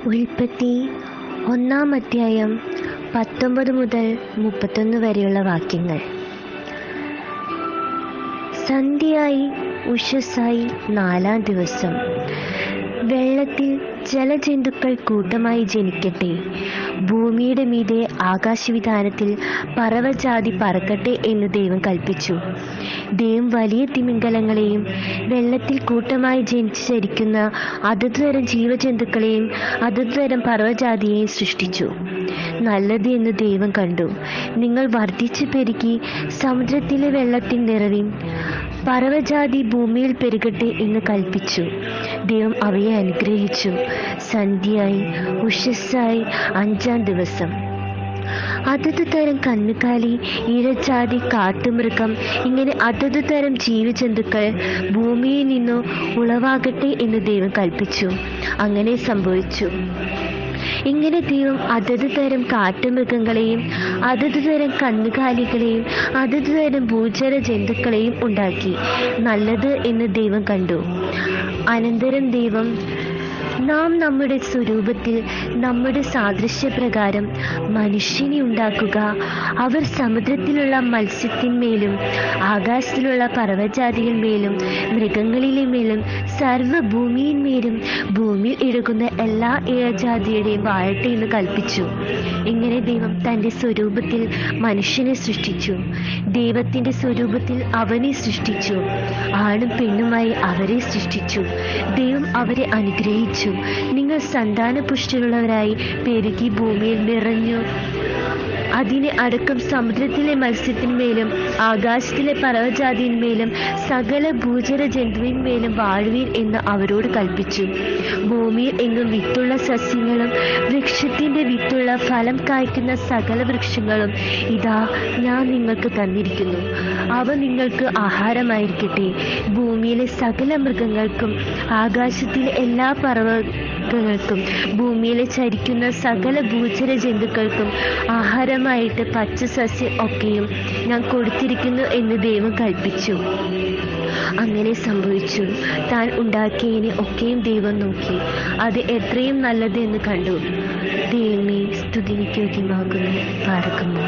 ഉൽപ്പത്തി 1-ാം അധ്യായം 19 മുതൽ 31 വരെയുള്ള വാക്യങ്ങൾ. സന്ധ്യയായി ഉഷസ്സായി 4-ാം ദിവസം വെള്ളത്തിൽ ജലജന്തുക്കൾ കൂട്ടമായി ജനിക്കട്ടെ, ഭൂമിയുടെ മീതെ ആകാശവിധാനത്തിൽ പറവജാതി പറക്കട്ടെ എന്ന് ദൈവം കൽപ്പിച്ചു. ദൈവം വലിയ തിമിംഗലങ്ങളെയും വെള്ളത്തിൽ കൂട്ടമായി ജനിച്ചു ചരിക്കുന്ന അതത് തരം ജീവജന്തുക്കളെയും അതത് തരം പറവജാതിയെയും സൃഷ്ടിച്ചു. നല്ലത് എന്ന് ദൈവം കണ്ടു. നിങ്ങൾ വർദ്ധിച്ചു പെരുകി സമുദ്രത്തിലെ വെള്ളത്തിൽ നിറവിൻ, പറവജാതി ഭൂമിയിൽ പെരുകട്ടെ എന്ന് കൽപ്പിച്ചു. ദൈവം അവയെ അനുഗ്രഹിച്ചു. സന്ധ്യയായി ഉഷസ്സായി 5-ാം ദിവസം അതത് തരം കന്നുകാലി, ഇഴജാതി, കാട്ടുമൃഗം, ഇങ്ങനെ അതത് തരം ജീവജന്തുക്കൾ ഭൂമിയിൽ നിന്നു ഉളവാകട്ടെ എന്ന് ദൈവം കൽപ്പിച്ചു. അങ്ങനെ സംഭവിച്ചു. ഇങ്ങനെ ദൈവം അതത് തരം കാട്ടുമൃഗങ്ങളെയും അതത് തരം കന്നുകാലികളെയും അതത് തരം ഭൂചര ജന്തുക്കളെയും ഉണ്ടാക്കി. നല്ലത് എന്ന് ദൈവം കണ്ടു. അനന്തരം ദൈവം, നാം നമ്മുടെ സ്വരൂപത്തിൽ നമ്മുടെ സാദൃശ്യപ്രകാരം മനുഷ്യനെ ഉണ്ടാക്കുക, അവർ സമുദ്രത്തിലുള്ള മത്സ്യത്തിന്മേലും ആകാശത്തിലുള്ള പർവ്വജാതികളിന്മേലും മൃഗങ്ങളിലെ മേലും സർവ്വഭൂമിയിന്മേലും ഭൂമിയിൽ ഇഴകുന്ന എല്ലാ ഇഴജാതിയുടെയും വാഴട്ടെ എന്ന് കൽപ്പിച്ചു. ഇങ്ങനെ ദൈവം തൻ്റെ സ്വരൂപത്തിൽ മനുഷ്യനെ സൃഷ്ടിച്ചു. ദൈവത്തിൻ്റെ സ്വരൂപത്തിൽ അവനെ സൃഷ്ടിച്ചു, ആണും പെണ്ണുമായി അവരെ സൃഷ്ടിച്ചു. ദൈവം അവരെ അനുഗ്രഹിച്ചു. നിങ്ങൾ സന്താനപുഷ്ടിയുള്ളവരായി പെരുകി ഭൂമിയിൽ നിറഞ്ഞു, അതിനെ അടക്കം സമുദ്രത്തിലെ മത്സ്യത്തിന്മേലും ആകാശത്തിലെ പറവജാതിന്മേലും സകല ഭൂചര ജന്തുവിന്മേലും വാഴുവീൻ എന്ന് അവരോട് കൽപ്പിച്ചു. ഭൂമിയിൽ എങ്ങും വിത്തുള്ള സസ്യങ്ങളും വൃക്ഷത്തിൻ്റെ വിത്തുള്ള ഫലം കായ്ക്കുന്ന സകല വൃക്ഷങ്ങളും ഇതാ ഞാൻ നിങ്ങൾക്ക് തന്നിരിക്കുന്നു. അവ നിങ്ങൾക്ക് ആഹാരമായിരിക്കട്ടെ. ഭൂമിയിലെ സകല മൃഗങ്ങൾക്കും ആകാശത്തിലെ എല്ലാ പറവകൾക്കും ഭൂമിയിലെ ചരിക്കുന്ന സകല ഭൂചര ജന്തുക്കൾക്കും ആഹാരമായിട്ട് പച്ചസസ്യം ഒക്കെയും ഞാൻ കൊടുത്തിരിക്കുന്നു എന്ന് ദൈവം കൽപ്പിച്ചു. അങ്ങനെ സംഭവിച്ചു. താൻ ഉണ്ടാക്കിയതിനെ ഒക്കെയും ദൈവം നോക്കി, അത് എത്രയും നല്ലത് എന്ന് കണ്ടു. ദൈവമേ, സ്തുതിക്ക് യോഗ്യമാകുന്നു. പാർക്കുന്നു.